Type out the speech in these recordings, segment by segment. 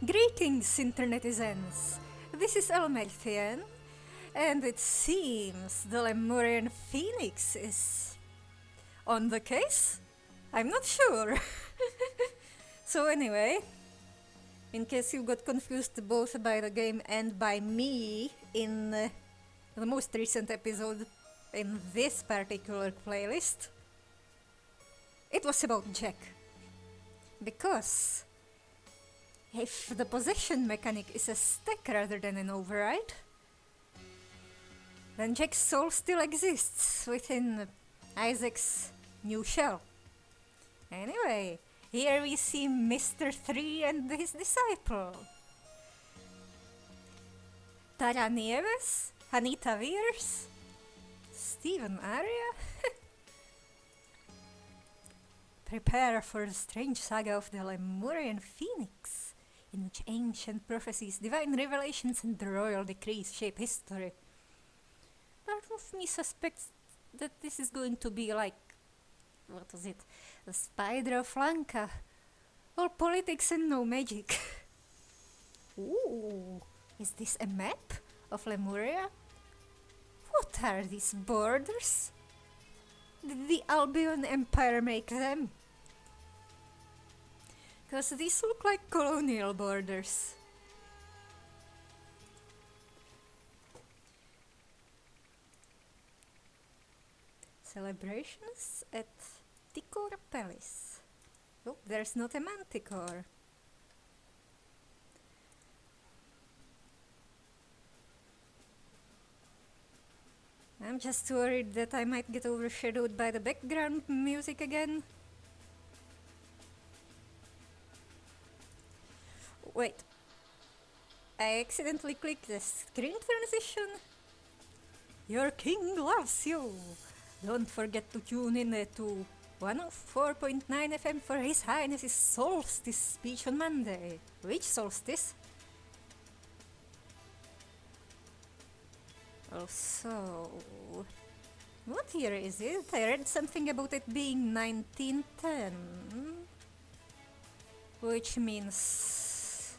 Greetings, internetizens! This is Elmerthien, and it seems the Lemurian Phoenix is on the case? I'm not sure. So anyway, in case you got confused both by the game and by me in the most recent episode in this particular playlist, it was about Jack. Because if the possession mechanic is a stack rather than an override, then Jack's soul still exists within Isaac's new shell. Anyway, here we see Mr. 3 and his disciple. Tara Nieves, Hanita Weers, Stephen Aria. Prepare for the strange saga of the Lemurian Phoenix, in which ancient prophecies, divine revelations, and royal decrees shape history. Part of me suspects that this is going to be like, what was it, the Spider of Lanka, all politics and no magic. Ooh, is this a map of Lemuria? What are these borders? Did the Albion Empire make them? Because these look like colonial borders. Celebrations at Ticor Palace. Oh, there's not a manticore. I'm just worried that I might get overshadowed by the background music again. Wait. I accidentally clicked the screen transition. Your king loves you. Don't forget to tune in to 104.9 FM for His Highness's Solstice speech on Monday. Which solstice? Also, what year is it? I read something about it being 1910, which means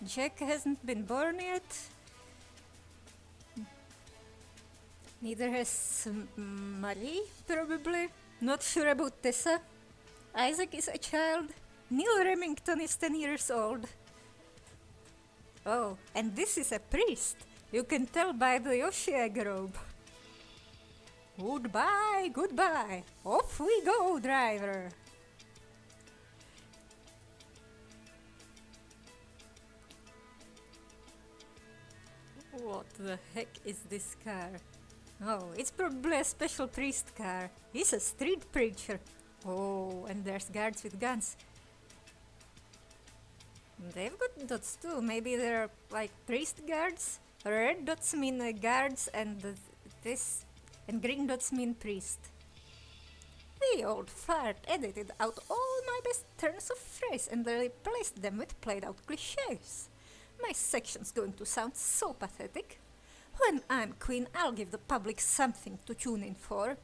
Jack hasn't been born yet. Neither has Marie, probably. Not sure about Tessa. Isaac is a child. Neil Remington is 10 years old. Oh, and this is a priest. You can tell by the Yoshi egg robe. Goodbye, goodbye. Off we go, driver. What the heck is this car? Oh, it's probably a special priest car. He's a street preacher. Oh, and there's guards with guns. They've got dots too. Maybe they're like priest guards? Red dots mean guards and this, and green dots mean priest. The old fart edited out all my best turns of phrase and replaced them with played out cliches. My section's going to sound so pathetic. When I'm queen, I'll give the public something to tune in for.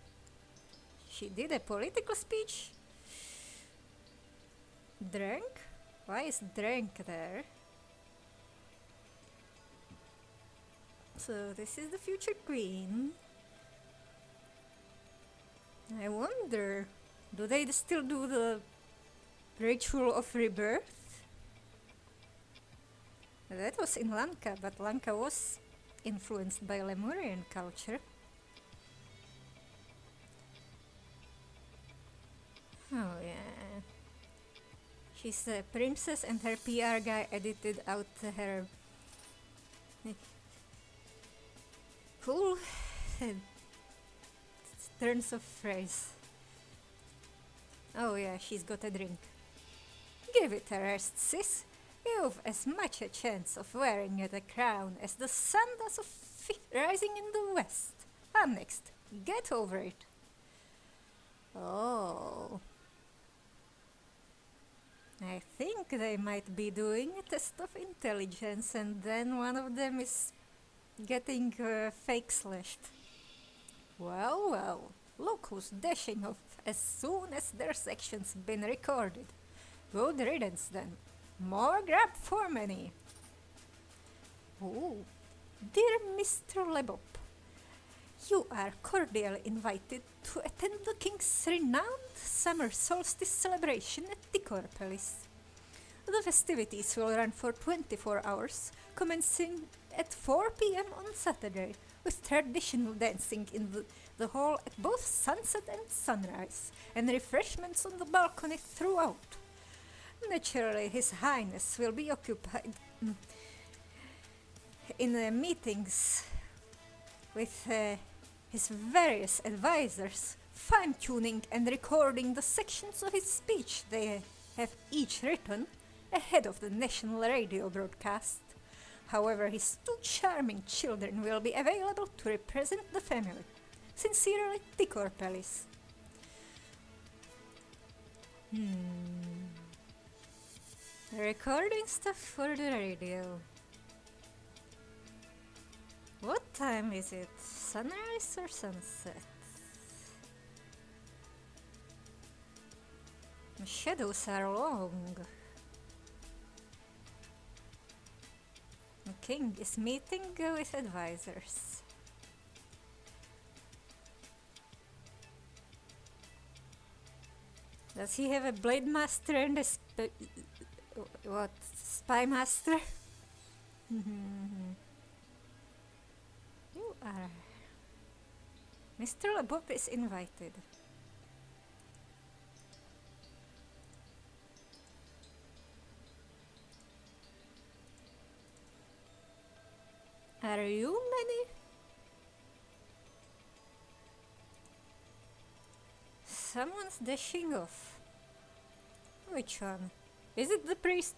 She did a political speech? Drank? Why is drank there? So this is the future queen. I wonder, do they still do the ritual of rebirth? That was in Lanka, but Lanka was influenced by Lemurian culture. Oh yeah. She's a princess and her PR guy edited out her cool turns of phrase. Oh yeah, she's got a drink. Give it a rest, sis. You've as much a chance of wearing the crown as the sun does of rising in the west. I'm next. Get over it. Oh. I think they might be doing a test of intelligence and then one of them is getting fake slashed. Well, well, look who's dashing off as soon as their section's been recorded. Good riddance then. More grab for many. Oh, dear Mr. Lebop, you are cordially invited to attend the King's renowned summer solstice celebration at Dicorpelis. The festivities will run for 24 hours, commencing at 4 p.m. on Saturday, with traditional dancing in the hall at both sunset and sunrise, and refreshments on the balcony throughout. Naturally, His Highness will be occupied in meetings with his various advisors, fine-tuning and recording the sections of his speech they have each written ahead of the national radio broadcast. However, his two charming children will be available to represent the family. Sincerely, Dicorpelis. Recording stuff for the radio. What time is it? Sunrise or sunset? The shadows are long. The king is meeting with advisors. Does he have a blade master and a spy master? You are... Mr. Lebop is invited. Are you many? Someone's dashing off. Which one? Is it the priest?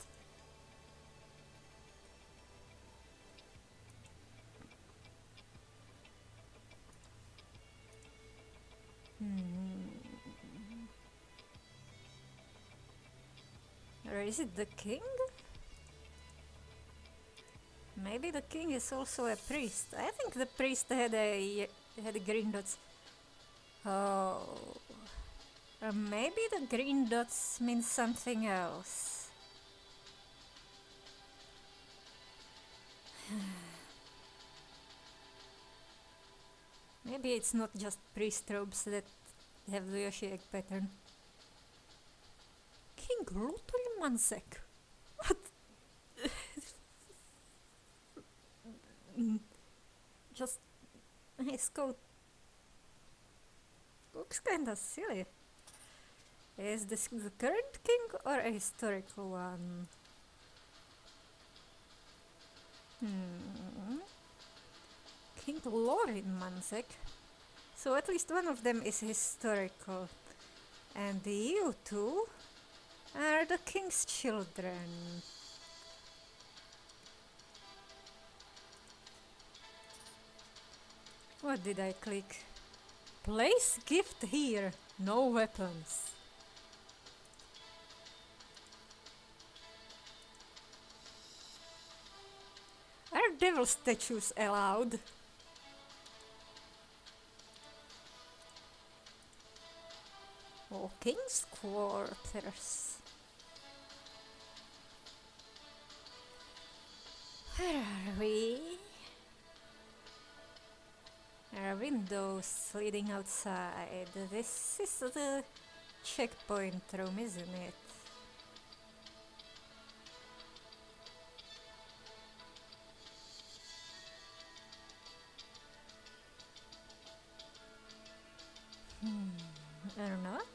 Or is it the king? Maybe the king is also a priest. I think the priest had green dots. Oh. Or maybe the green dots mean something else. Maybe it's not just priest robes that have the Yoshi egg pattern. King Mansek. What? Just his coat looks kinda silly. Is this the current king or a historical one? King Lorin Mansek. So at least one of them is historical. And you two are the king's children. What did I click? Place gift here, no weapons. Are devil statues allowed? Oh, king's quarters. Where are we? There are windows leading outside. This is the checkpoint room, isn't it? Or not?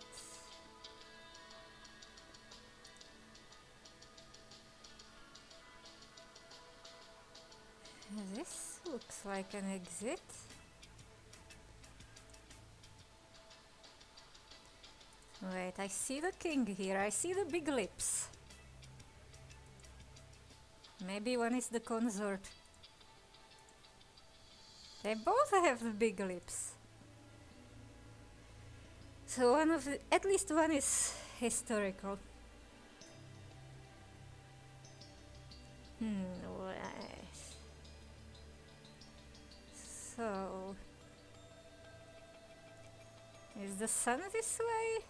This looks like an exit. Wait, I see the king here. I see the big lips. Maybe one is the consort. They both have the big lips. So one of the, at least one is historical. Right. So is the sun this way?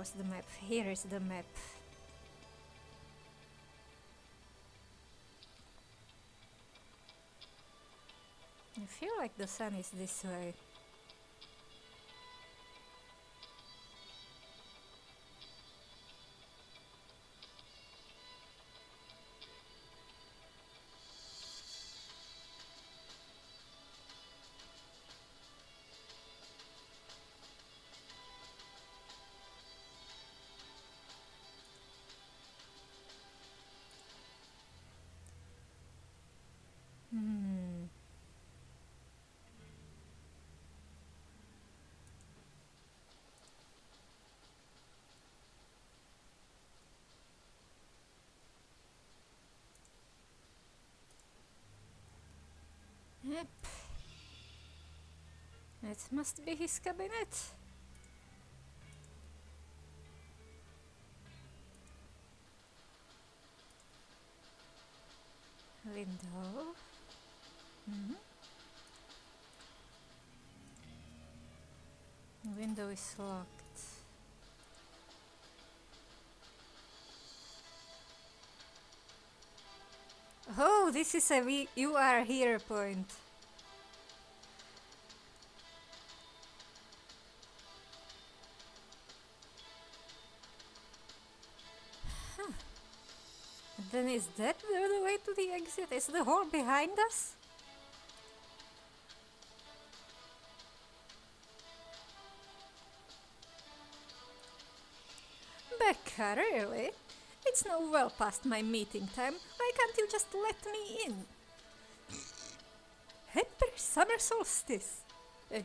was the map? Here is the map. I feel like the sun is this way. Yep. It must be his cabinet. Window. Window is locked. Oh, this is a you are here point. Huh. Then is that the way to the exit? Is the hall behind us? Becca, really? It's now well past my meeting time. Why can't you just let me in? Happy summer solstice!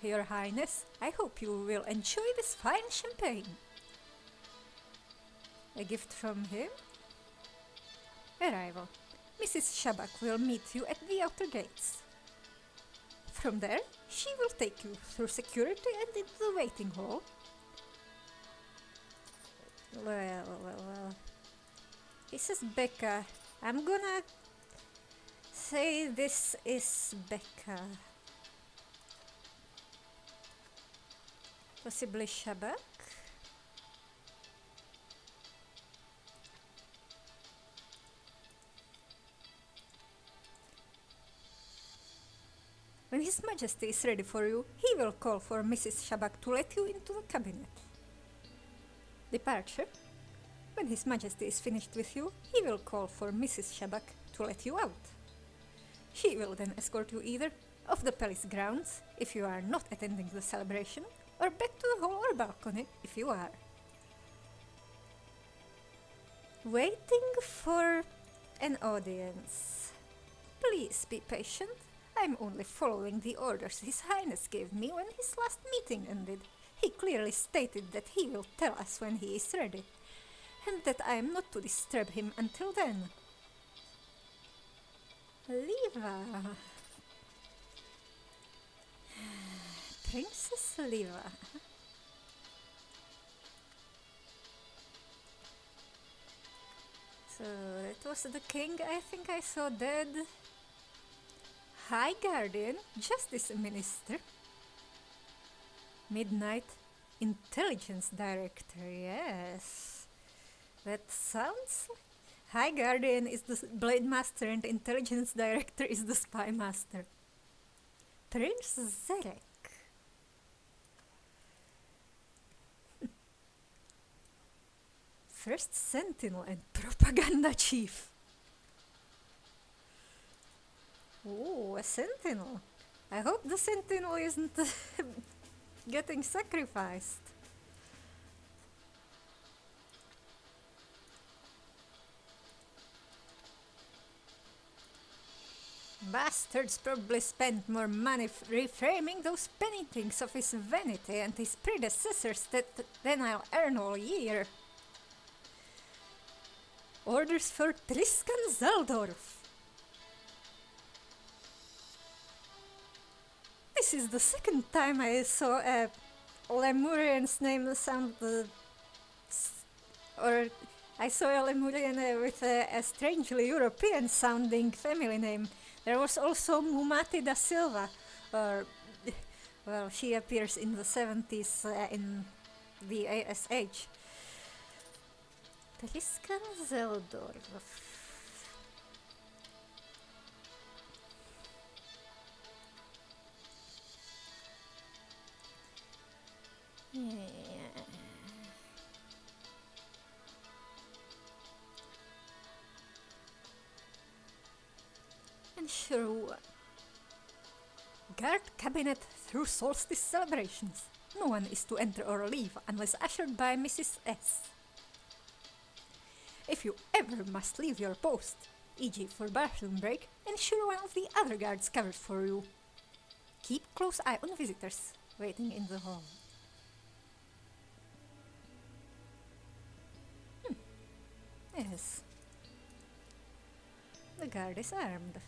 Your Highness, I hope you will enjoy this fine champagne. A gift from him? Arrival. Mrs. Shabak will meet you at the outer gates. From there, she will take you through security and into the waiting hall. Well. This is Becca. I'm gonna say this is Becca. Possibly Shabak? When His Majesty is ready for you, he will call for Mrs. Shabak to let you into the cabinet. Departure. When His Majesty is finished with you, he will call for Mrs. Shabak to let you out. She will then escort you either off the palace grounds, if you are not attending the celebration, or back to the hall or balcony, if you are. Waiting for an audience. Please be patient. I'm only following the orders His Highness gave me when his last meeting ended. He clearly stated that he will tell us when he is ready, and that I am not to disturb him until then. Liva. Princess Liva. So that was the king I think I saw dead. High Guardian, Justice Minister. Midnight Intelligence Director, yes. That sounds like High Guardian is the Blade Master and Intelligence Director is the Spy Master. Prince Zerek. First Sentinel and Propaganda Chief. Oh, a Sentinel. I hope the Sentinel isn't getting sacrificed. Bastards probably spent more money reframing those paintings of his vanity and his predecessors than I'll earn all year. Orders for Triskan Zaldorf. This is the second time I saw a Lemurian's name sound, or I saw a Lemurian with a strangely European sounding family name. There was also Mumati da Silva, or, well, she appears in the 70s in the ASH. Triskan Zeldorf. Yeah. And sure what? Guard cabinet through solstice celebrations. No one is to enter or leave unless ushered by Mrs. S. If you ever must leave your post, e.g. for bathroom break, ensure one of the other guards covers for you. Keep close eye on visitors waiting in the hall. Yes. The guard is armed.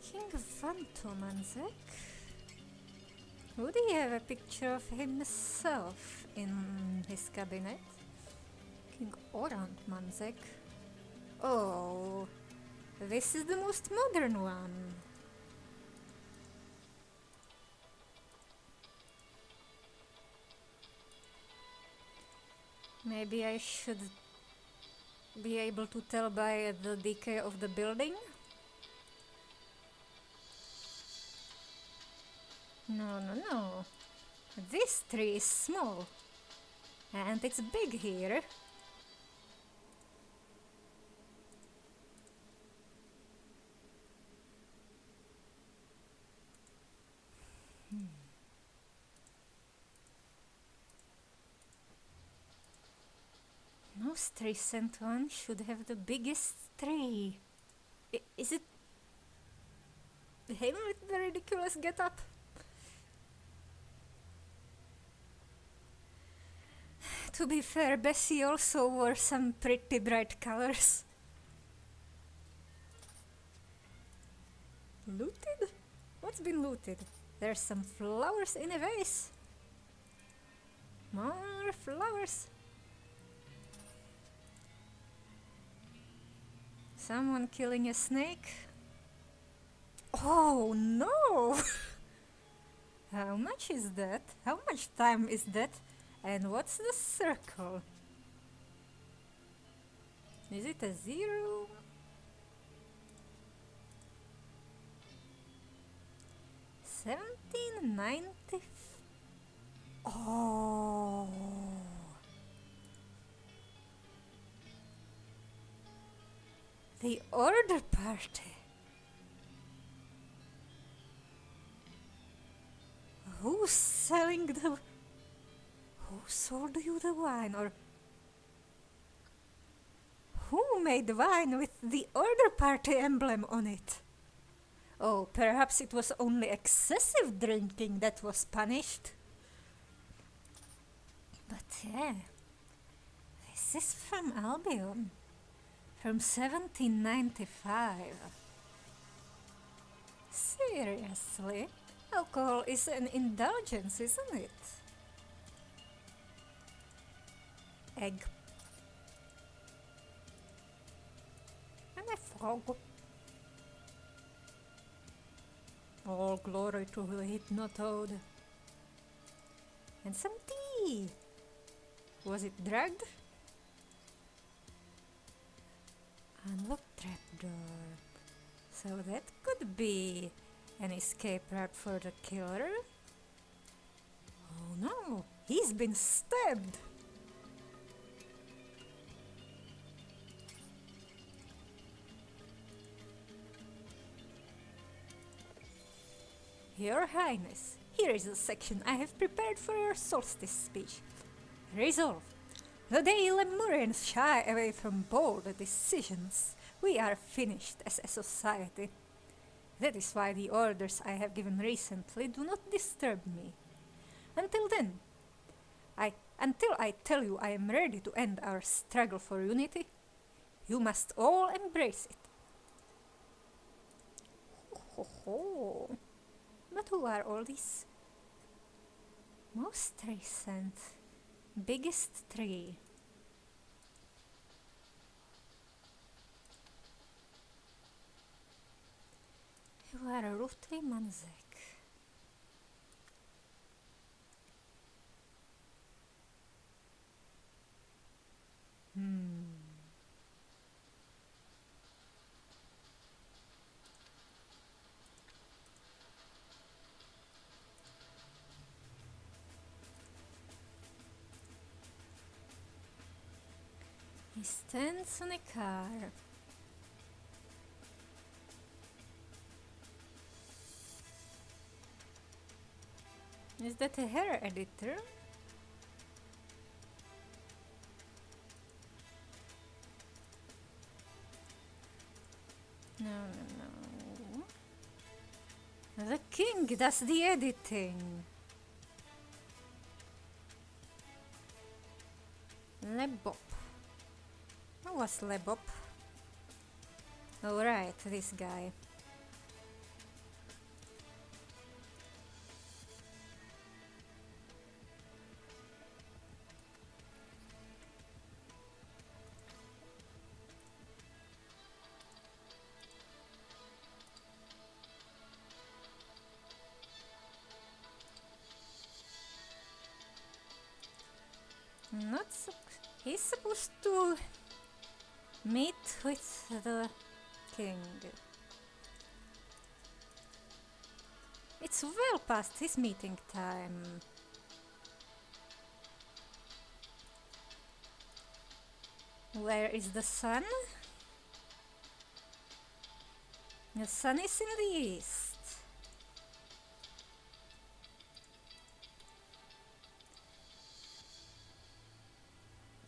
King Vantomanzek? Would he have a picture of himself in his cabinet? King Orant Manzek? Oh, this is the most modern one. Maybe I should be able to tell by the decay of the building? No, no, no. This tree is small. And it's big here. Most recent one should have the biggest tree. Is it him with the ridiculous get-up? To be fair, Bessie also wore some pretty bright colors. Looted? What's been looted? There's some flowers in a vase. More flowers. Someone killing a snake? Oh no! How much is that? How much time is that? And what's the circle? Is it a 0? $17.90. Oh. The order party. Who's selling the... Who sold you the wine, or... Who made the wine with the order party emblem on it? Oh, perhaps it was only excessive drinking that was punished. But yeah, this is from Albion, from 1795. Seriously? Alcohol is an indulgence, isn't it? Egg. And a frog. All glory to the hypnotoad. And some tea. Was it drugged? Unlocked trapdoor. So that could be an escape route for the killer. Oh no, he's been stabbed. Your Highness, here is a section I have prepared for your solstice speech. Resolve. The day Lemurians shy away from bold decisions, we are finished as a society. That is why the orders I have given recently do not disturb me. Until then, until I tell you I am ready to end our struggle for unity, you must all embrace it. Ho ho ho. But who are all these? Most recent, biggest tree. You are Ruti Manzek. He stands on a car. Is that a hair editor? No, no, no. The king does the editing. Lebop. What was Lebop? Oh right, this guy. Not so. He's supposed to meet with the king. It's well past his meeting time. Where is the sun? The sun is in the east.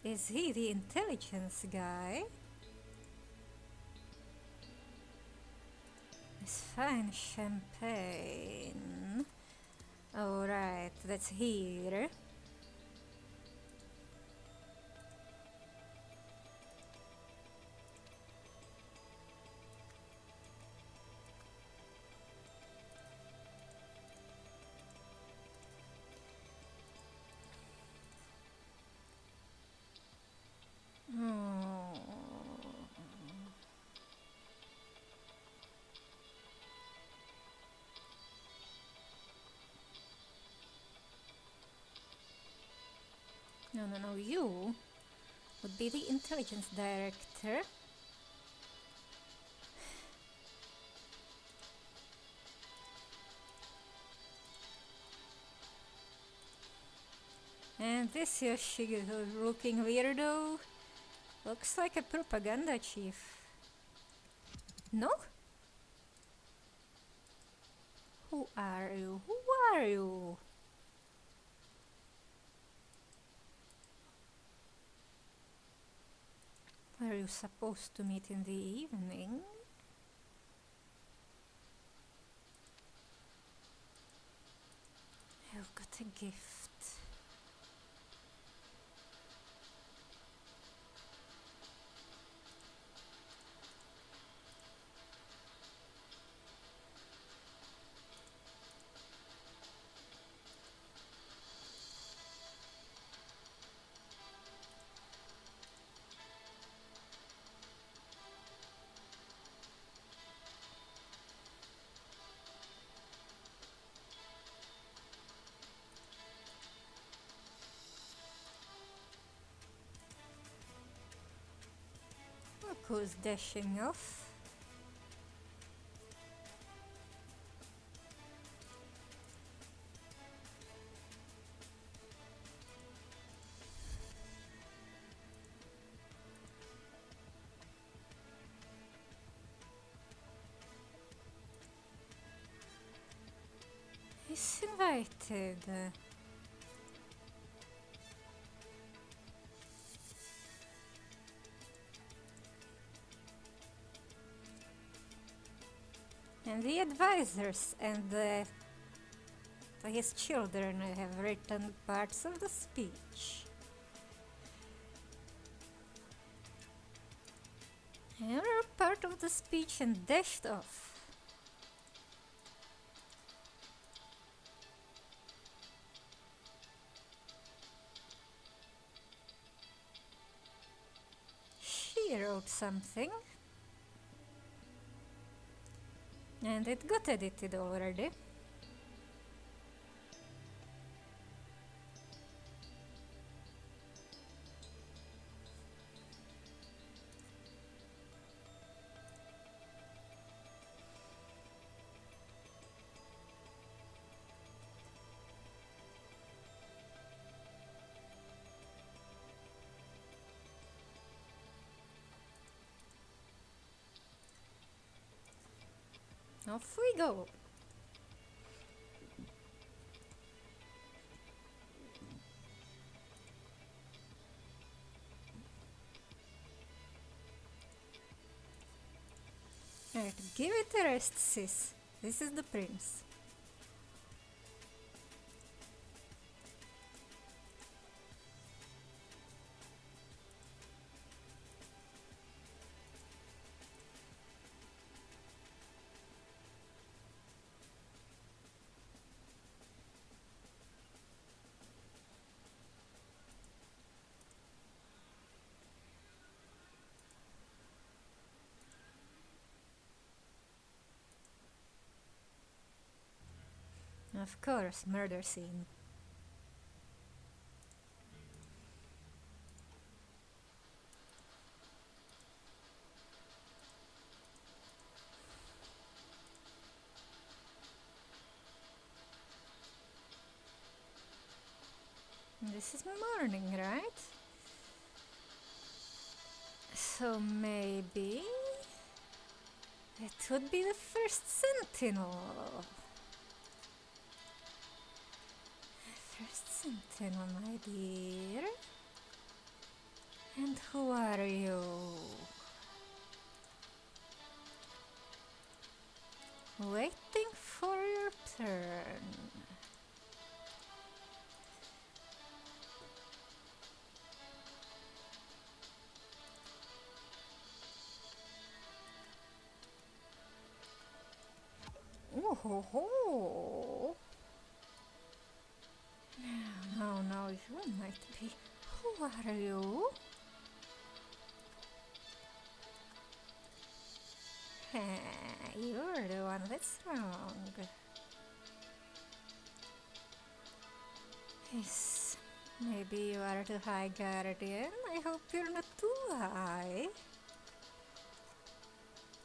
Is he the intelligence guy? It's fine champagne. Alright, that's here. No, no, no, you would be the intelligence director. And this Yoshi looking weirdo looks like a propaganda chief. No? Who are you? Who are you? Were you supposed to meet in the evening? You've got a gift. Look who's dashing off. He's invited. And the advisors and his children have written parts of the speech. They were part of the speech and dashed off. She wrote something. And it got edited already. Off we go. Right, give it a rest, sis. This is the prince. Of course, murder scene. This is morning, right? So maybe it would be the first sentinel. First sentinel, my dear. And who are you? Waiting for your turn. Oh ho ho! No, you might be. Who are you? You're the one that's wrong. Yes, maybe you are the High Guardian. I hope you're not too high.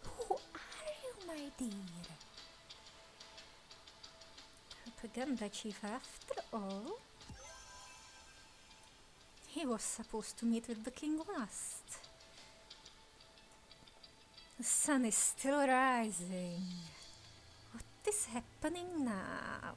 Who are you, my dear? Propaganda chief after all? He was supposed to meet with the king last. The sun is still rising. What is happening now?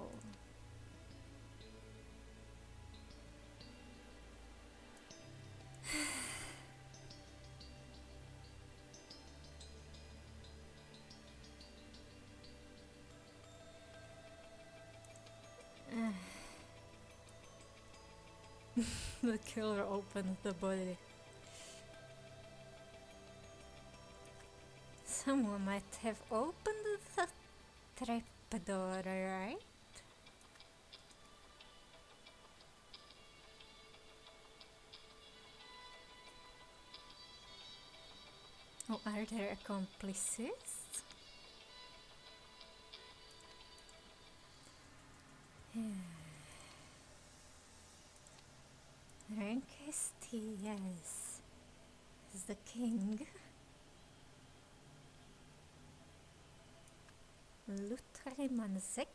The killer opened the body. Someone might have opened the trapdoor, right? Oh, are there accomplices? Rank ST, yes. Is the king. Lutali Manzek.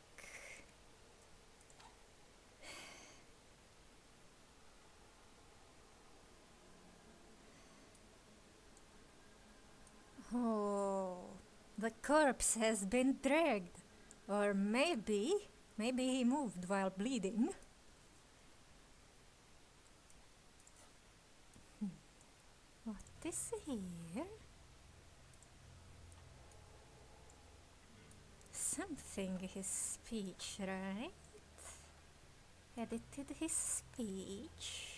Oh, the corpse has been dragged. Or maybe he moved while bleeding. What is here? Something his speech, right? Edited his speech.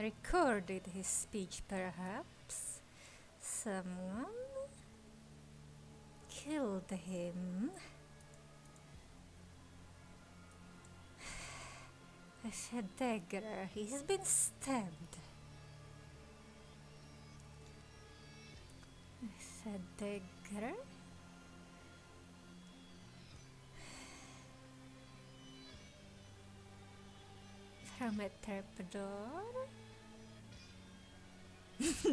Recorded his speech, perhaps. Someone killed him. A dagger. He's been stabbed. A dagger. From a trapdoor.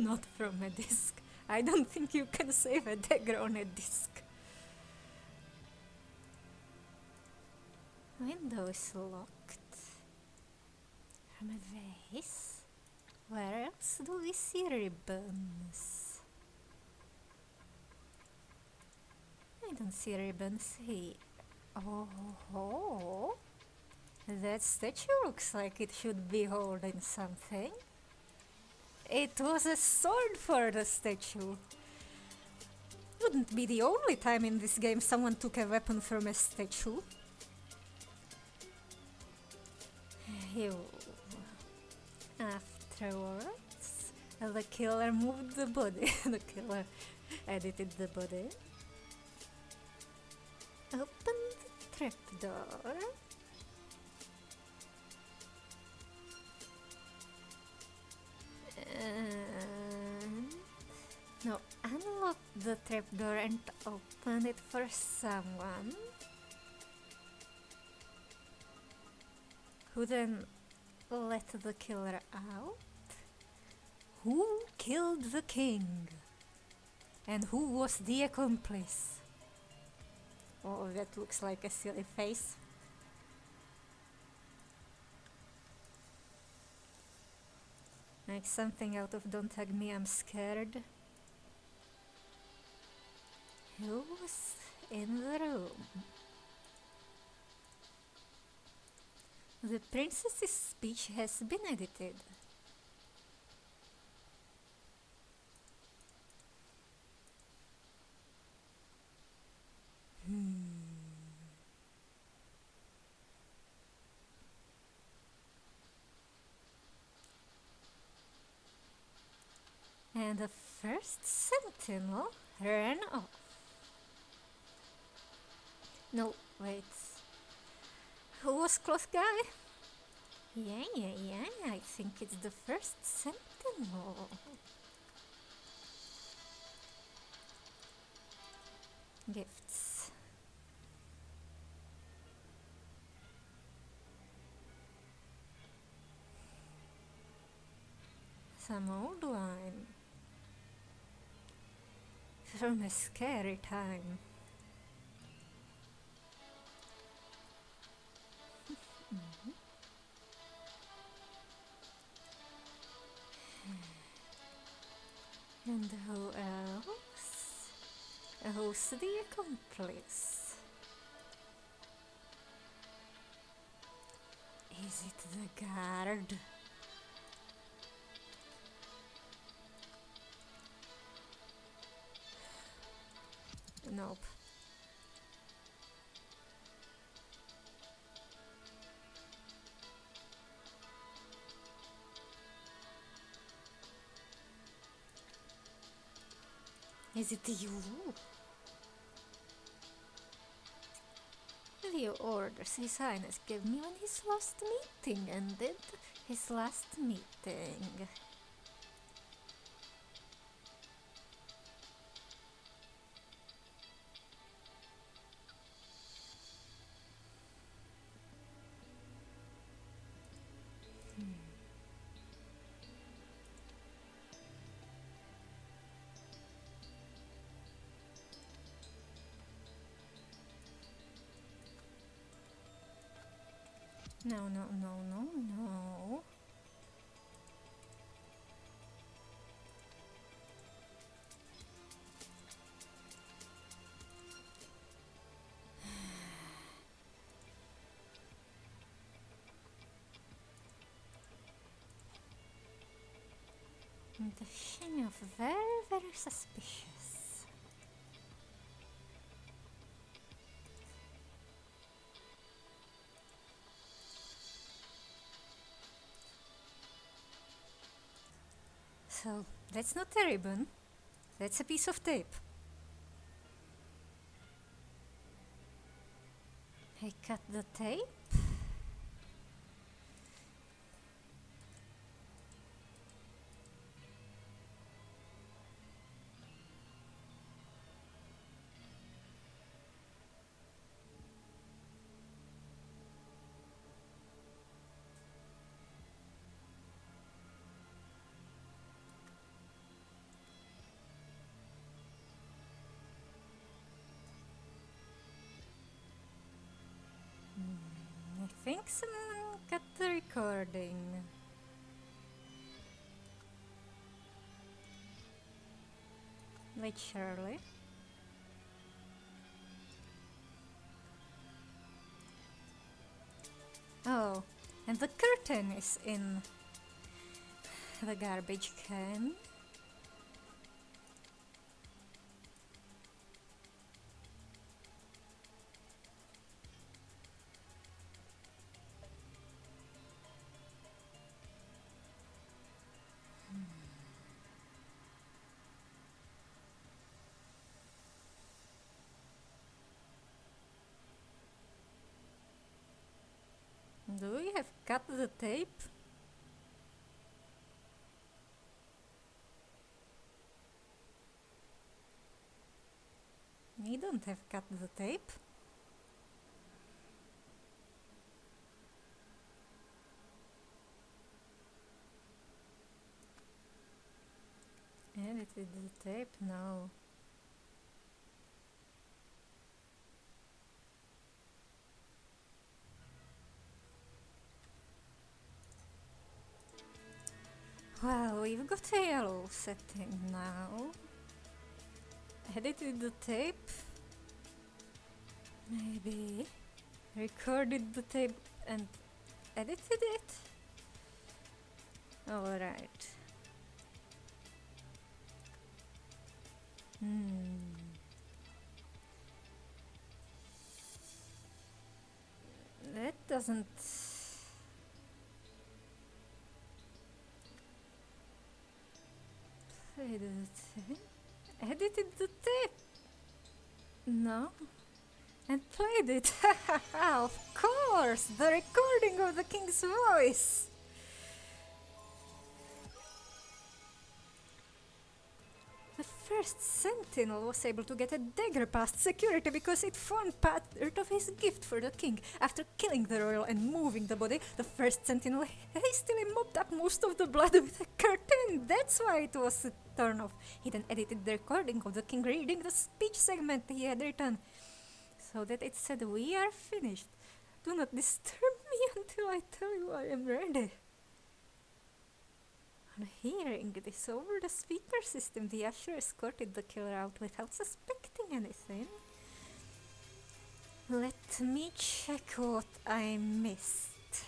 Not from a disc. I don't think you can save a dagger on a disc. Window is locked. From a vase? Where else do we see ribbons? I don't see ribbons here. Oh, that statue looks like it should be holding something. It was a sword for the statue. Wouldn't be the only time in this game someone took a weapon from a statue. You. Afterwards, the killer moved the body. The killer edited the body. Opened the trapdoor. No, unlock the trapdoor and open it for someone. Who then let the killer out? Who killed the king? And who was the accomplice? Oh, that looks like a silly face. Like something out of Don't Hug Me, I'm Scared. Who was in the room? The princess's speech has been edited. And the first sentinel ran off. No, wait. Who was close guy? Yeah, I think it's the first sentinel. Gifts. Some old wine. From a scary time. And who else? Who's the accomplice? Is it the guard? Nope. Is it you? The orders His Highness gave me when his last meeting ended. His last meeting. No. The sheen of very suspicious. So, that's not a ribbon. That's a piece of tape. I cut the tape. Phoenix and cut the recording. Wait, Shirley. Oh, and the curtain is in the garbage can. Do we have cut the tape? We don't have cut the tape. Edited the tape? No. Well, we've got a yellow setting now. Edited the tape. Maybe recorded the tape and edited it? Alright. That doesn't... Played the tape? Edited the tape? No. And played it. Of course! The recording of the king's voice! The first sentinel was able to get a dagger past security because it formed part of his gift for the king. After killing the royal and moving the body, the first sentinel hastily mopped up most of the blood with a curtain. That's why it was torn off. He then edited the recording of the king reading the speech segment he had written, so that it said, "We are finished. Do not disturb me until I tell you I am ready." On hearing this over the speaker system, the usher escorted the killer out without suspecting anything. Let me check what I missed.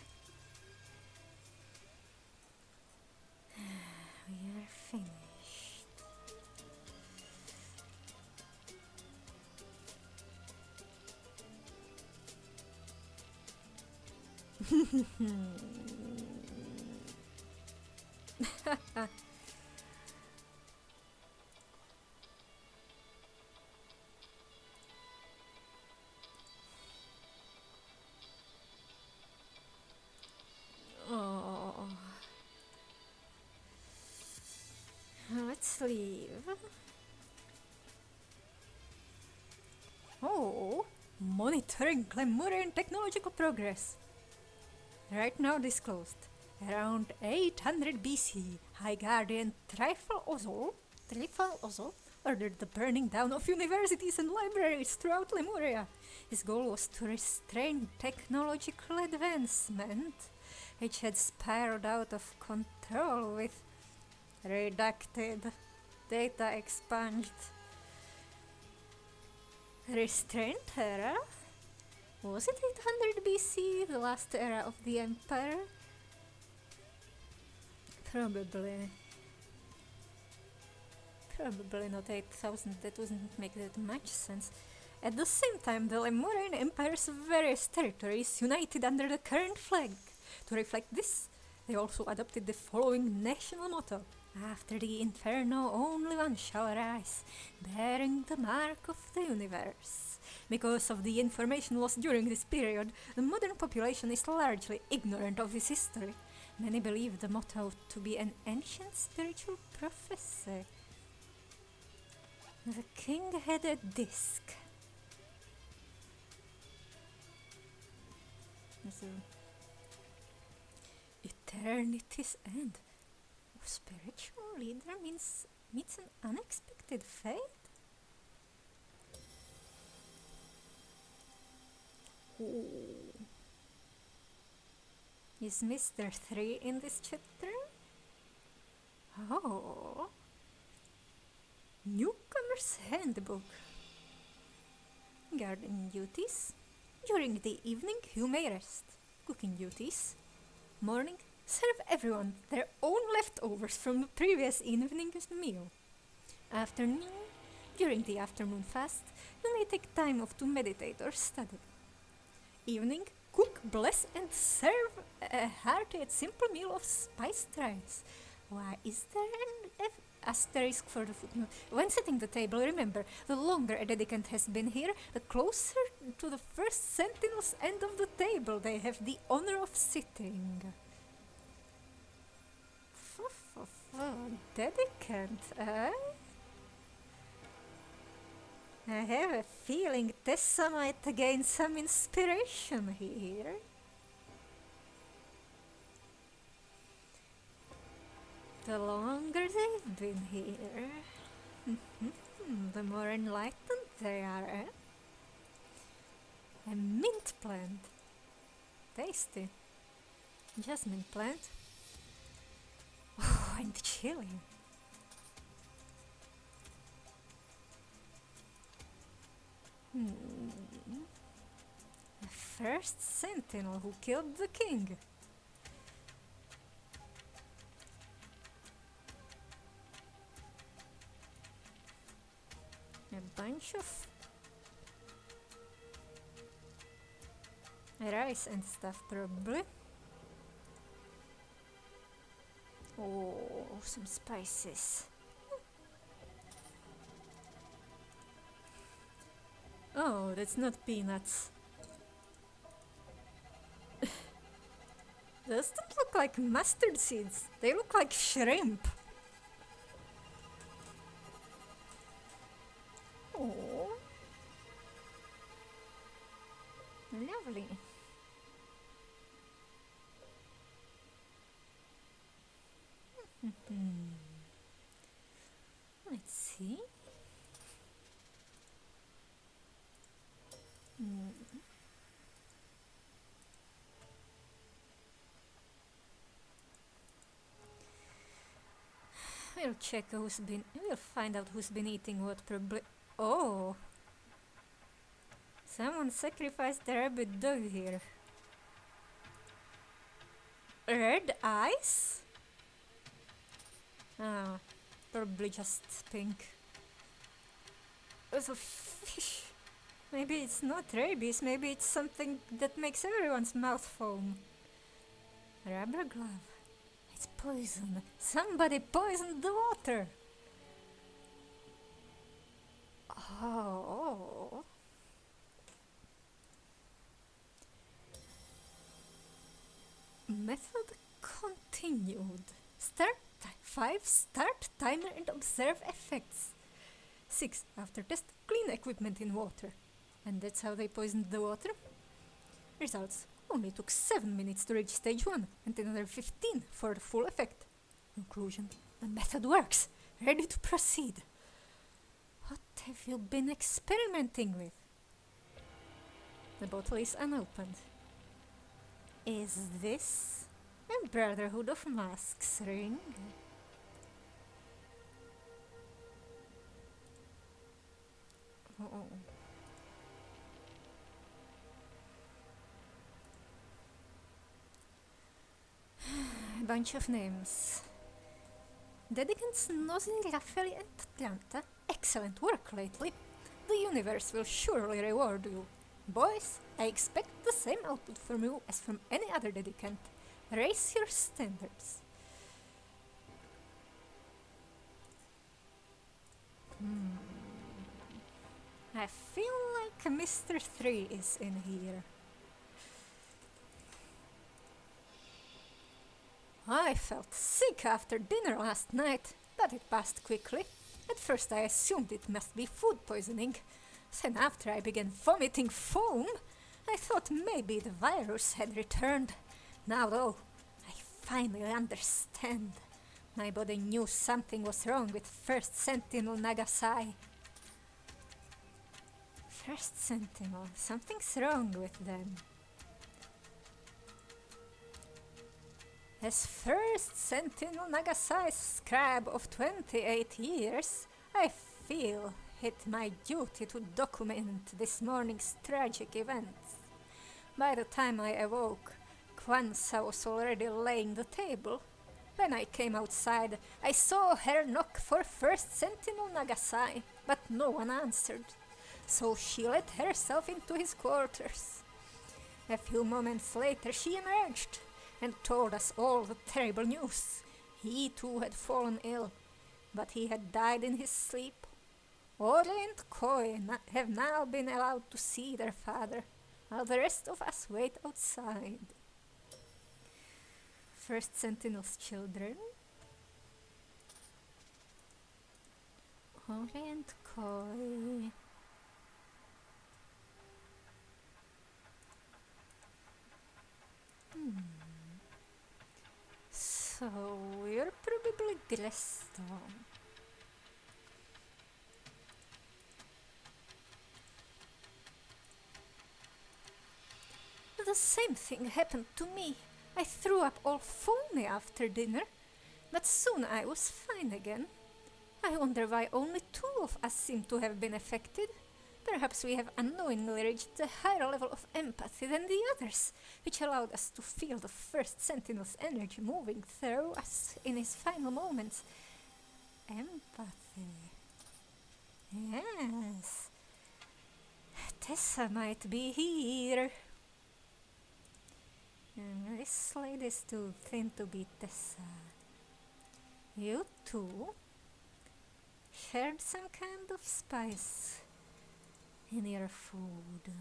We are finished. Oh. Let's leave. Oh, monitoring Lemurian technological progress. Right now disclosed. Around 800 BC, High Guardian Trifle Ozol ordered the burning down of universities and libraries throughout Lemuria. His goal was to restrain technological advancement, which had spiraled out of control with redacted, data expunged. Restraint era? Was it 800 BC, the last era of the Empire? Probably not 8000, that doesn't make that much sense. At the same time, the Lemurian Empire's various territories united under the current flag. To reflect this, they also adopted the following national motto: "After the inferno, only one shall rise, bearing the mark of the universe." Because of the information lost during this period, the modern population is largely ignorant of this history. Many believe the motto to be an ancient spiritual prophecy. The king had a disc. So, eternity's end. A spiritual leader meets an unexpected fate? Ooh. Is Mr. 3 in this chapter? Oh. Newcomer's Handbook. Garden duties. During the evening, you may rest. Cooking duties. Morning, serve everyone their own leftovers from the previous evening's meal. Afternoon, during the afternoon fast, you may take time off to meditate or study. Evening, cook, bless, and serve a hearty and simple meal of spiced rice. Why is there an asterisk for the footnote? When setting the table, remember, the longer a dedicant has been here, the closer to the first sentinel's end of the table they have the honor of sitting. Dedicant, eh? I have a feeling Tessa might gain some inspiration here. The longer they've been here, the more enlightened they are, eh? A mint plant. Tasty. Jasmine plant. Oh, and chili. The first sentinel who killed the king. A bunch of rice and stuff, probably. Oh, some spices. Oh, that's not peanuts. Those don't look like mustard seeds. They look like shrimp. Oh, lovely. Let's see. We'll check who's been. We'll find out who's been eating what, probably. Oh! Someone sacrificed the rabbit dog here. Red eyes? Ah, probably just pink. There's a fish. Maybe it's not rabies, maybe it's something that makes everyone's mouth foam. Rubber glove. It's poison. Somebody poisoned the water. Oh. Method continued. Start 5. Start timer and observe effects. 6. After test, clean equipment in water. And that's how they poisoned the water. Results. Only took 7 minutes to reach stage 1 and another 15 for the full effect. Conclusion. The method works. Ready to proceed. What have you been experimenting with? The bottle is unopened. Is this a Brotherhood of Masks ring? Oh. A bunch of names. Dedicants Nosy, Raffaele and Atlanta. Excellent work lately. The universe will surely reward you. Boys, I expect the same output from you as from any other dedicant. Raise your standards. I feel like Mr. 3 is in here. I felt sick after dinner last night, but it passed quickly. At first I assumed it must be food poisoning. Then after I began vomiting foam, I thought maybe the virus had returned. Now though, I finally understand. My body knew something was wrong with First Sentinel Nagasai. First Sentinel, something's wrong with them. As first Sentinel Nagasai scribe of 28 years, I feel it my duty to document this morning's tragic events. By the time I awoke, Kwanzaa was already laying the table. When I came outside, I saw her knock for first Sentinel Nagasai, but no one answered. So she let herself into his quarters. A few moments later she emerged and told us all the terrible news. He too had fallen ill, but he had died in his sleep. Ori and Koi have now been allowed to see their father, while the rest of us wait outside. First Sentinel's children. Ori and Koi. So, you're probably Glestone. The same thing happened to me. I threw up all foamy after dinner, but soon I was fine again. I wonder why only 2 of us seem to have been affected. Perhaps we have unknowingly reached a higher level of empathy than the others, which allowed us to feel the first Sentinel's energy moving through us in his final moments. Empathy. Yes. Tessa might be here. This lady's too thin to be Tessa. You two shared some kind of spice in your food.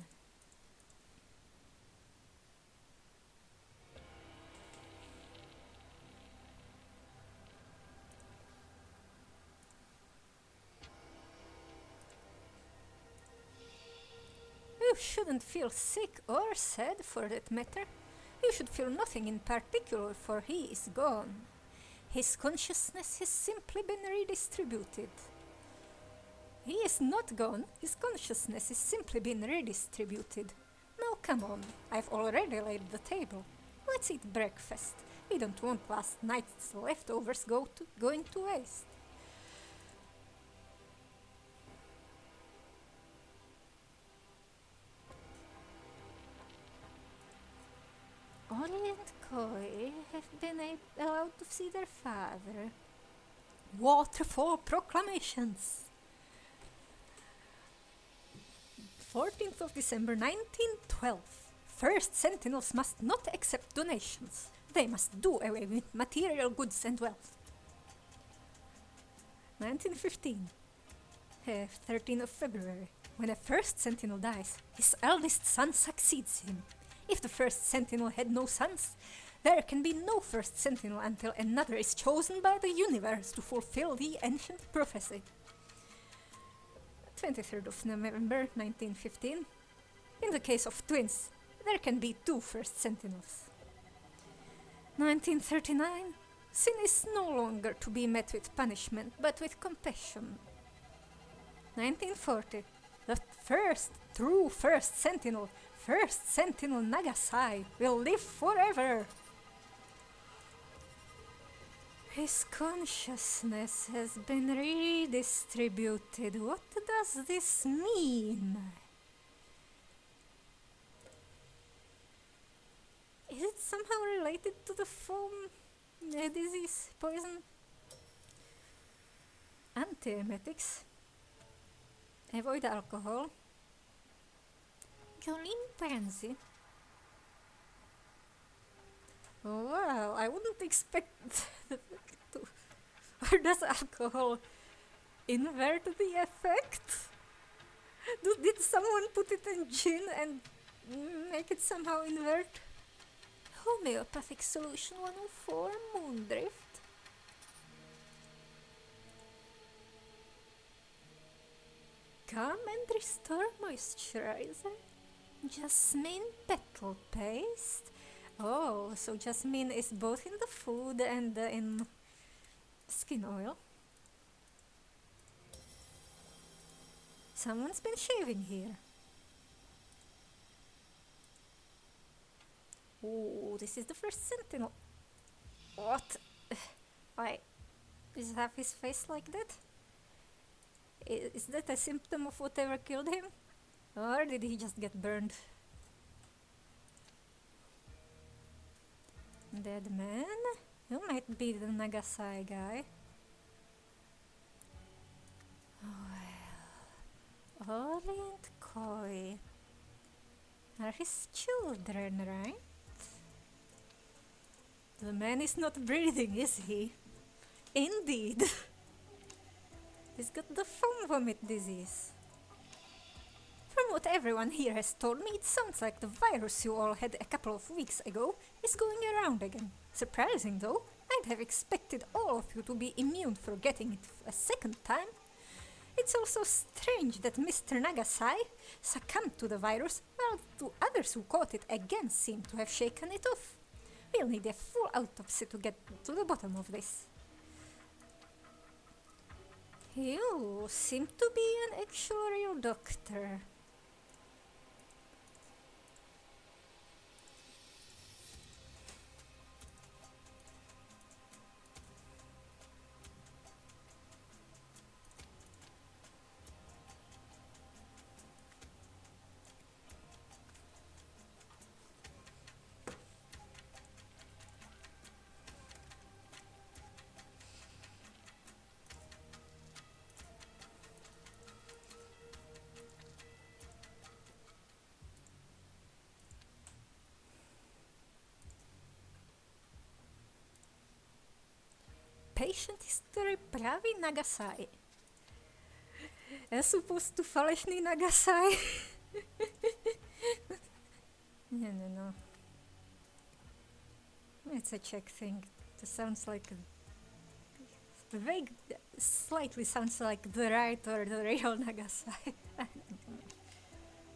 You shouldn't feel sick or sad for that matter. You should feel nothing in particular, for he is gone. His consciousness has simply been redistributed. He is not gone, his consciousness has simply been redistributed. Now come on, I've already laid the table. Let's eat breakfast. We don't want last night's leftovers going to waste. Ori and Koi have been allowed to see their father. Waterfall proclamations. 14th of December 1912. First Sentinels must not accept donations. They must do away with material goods and wealth. 1915. 13th of February. When a first Sentinel dies, his eldest son succeeds him. If the first Sentinel had no sons, there can be no first Sentinel until another is chosen by the universe to fulfill the ancient prophecy. 23rd of November 1915. In the case of twins, there can be 2 first Sentinels. 1939. Sin is no longer to be met with punishment, but with compassion. 1940. The first true first Sentinel, First Sentinel Nagasai, will live forever. His consciousness has been redistributed. What does this mean? Is it somehow related to the foam disease poison? Antiemetics. Avoid alcohol. Jolene Pansy. Well, I wouldn't expect to. Or does alcohol invert the effect? Did someone put it in gin and make it somehow invert? Homeopathic solution 104, Moondrift. Calm and restore moisturizer. Jasmine petal paste. Oh, so jasmine is both in the food and in skin oil. Someone's been shaving here. Oh, this is the first Sentinel. What? Why? Is half his face like that? Is that a symptom of whatever killed him? Or did he just get burned? Dead man? You might be the Nagasai guy. Well, Ollie and Koi are his children, right? The man is not breathing, is he? Indeed. He's got the foam vomit disease. From what everyone here has told me, it sounds like the virus you all had a couple of weeks ago is going around again. Surprising though, I'd have expected all of you to be immune for getting it a second time. It's also strange that Mr. Nagasai succumbed to the virus, while the others who caught it again seem to have shaken it off. We'll need a full autopsy to get to the bottom of this. You seem to be an actual real doctor. Patient history pravý Nagasai. As opposed to falešný Nagasai. No. It's a Czech thing. It sounds like a vague, slightly sounds like the right or the real Nagasai.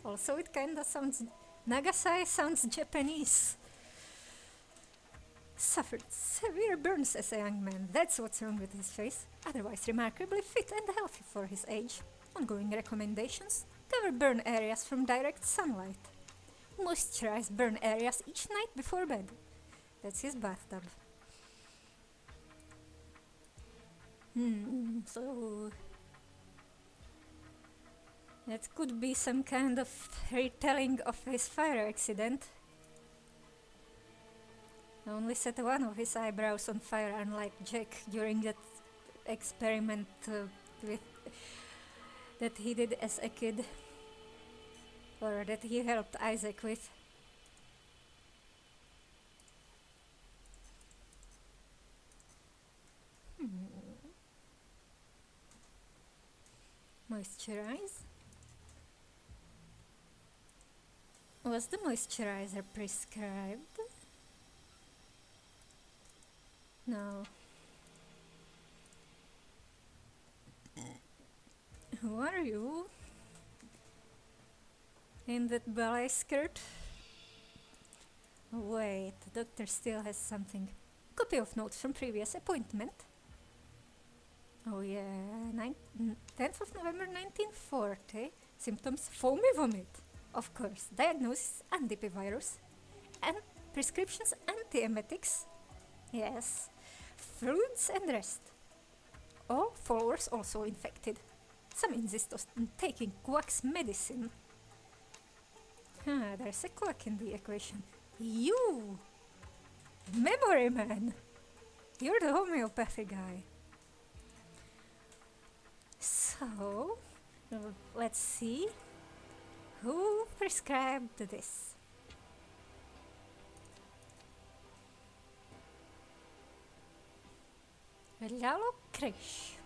Also, it kinda sounds, Nagasai sounds Japanese. Suffered severe burns as a young man, that's what's wrong with his face. Otherwise remarkably fit and healthy for his age. Ongoing recommendations: cover burn areas from direct sunlight. Moisturize burn areas each night before bed. That's his bathtub. So that could be some kind of retelling of his fire accident. Only set one of his eyebrows on fire, unlike Jack during that experiment that he did as a kid, or that he helped Isaac with. Moisturize. Was the moisturizer prescribed? No. Who are you? In that ballet skirt? Wait, the doctor still has something. Copy of notes from previous appointment. Oh yeah, 10th of November 1940. Symptoms: foamy vomit. Of course. Diagnosis: antivirus. And prescriptions: antiemetics. Yes. Fluids and rest. All followers also infected. Some insist on taking quack's medicine. There's a quack in the equation. You! Memory man! You're the homeopathy guy. So, let's see. Who prescribed this? Lalo Krish.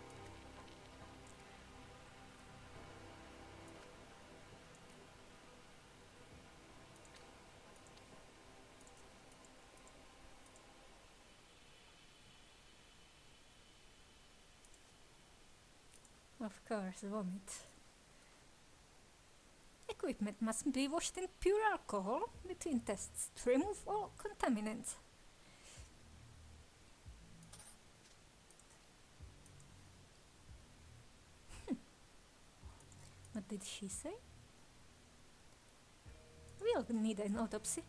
Of course, vomit. Equipment must be washed in pure alcohol between tests to remove all contaminants. What did she say? We'll need an autopsy.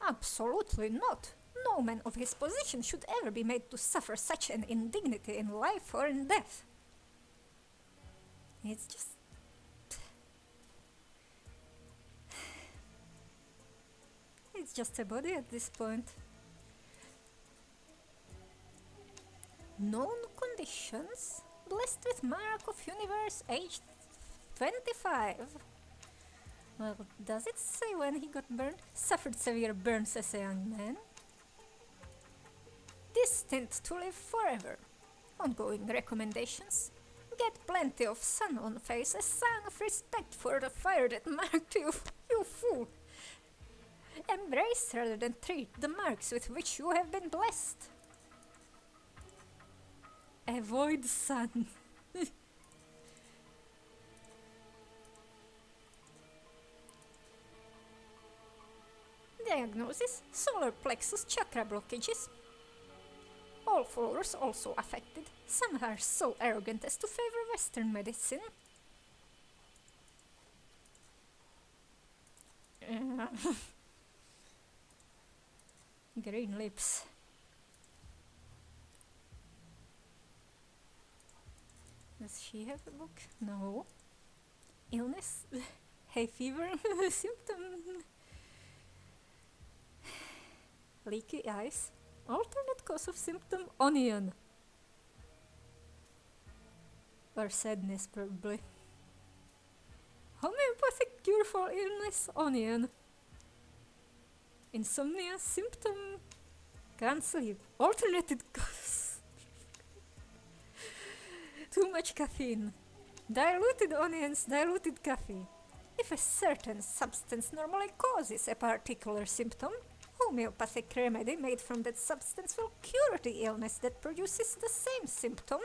Absolutely not. No man of his position should ever be made to suffer such an indignity in life or in death. It's just... It's just a body at this point. Known conditions. Blessed with Mark of Universe, aged 25. Well, does it say when he got burned? Suffered severe burns as a young man. Destined to live forever. Ongoing recommendations. Get plenty of sun on face, a sign of respect for the fire that marked you, you fool. Embrace rather than treat the marks with which you have been blessed. Avoid sun. Diagnosis: solar plexus chakra blockages. All followers also affected. Some are so arrogant as to favor Western medicine. Green lips. Does she have a book? No. Illness? Hay fever? Symptom? Leaky eyes? Alternate cause of symptom? Onion. Or sadness, probably. Homeopathic cure for illness? Onion. Insomnia? Symptom? Can't sleep. Alternated cause. Too much caffeine. Diluted onions, diluted coffee. If a certain substance normally causes a particular symptom, homeopathic remedy made from that substance will cure the illness that produces the same symptom.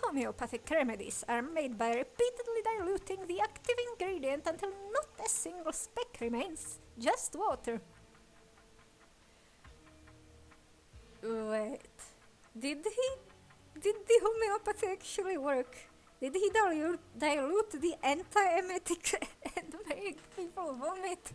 Homeopathic remedies are made by repeatedly diluting the active ingredient until not a single speck remains, just water. Wait, did the homeopathy actually work? Did he dilute the antiemetic and make people vomit?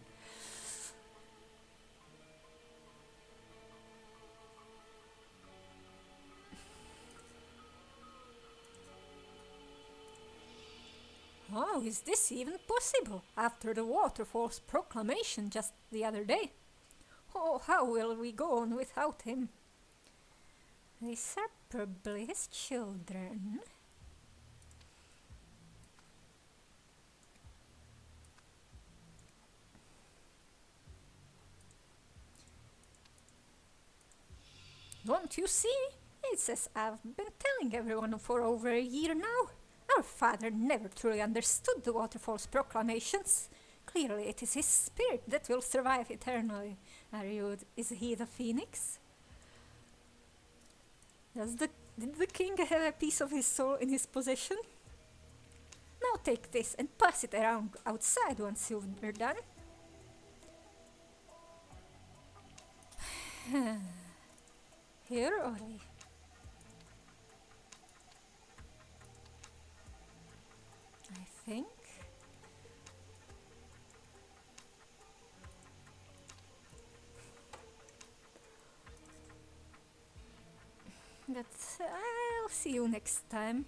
How is this even possible after the waterfall's proclamation just the other day? Oh, how will we go on without him? These are probably his children. Don't you see? It's as I've been telling everyone for over a year now. Our father never truly understood the waterfall's proclamations. Clearly it is his spirit that will survive eternally. Is he the Phoenix? Did the king have a piece of his soul in his possession? Now take this and pass it around outside once you're done. Here or I think. But I'll see you next time.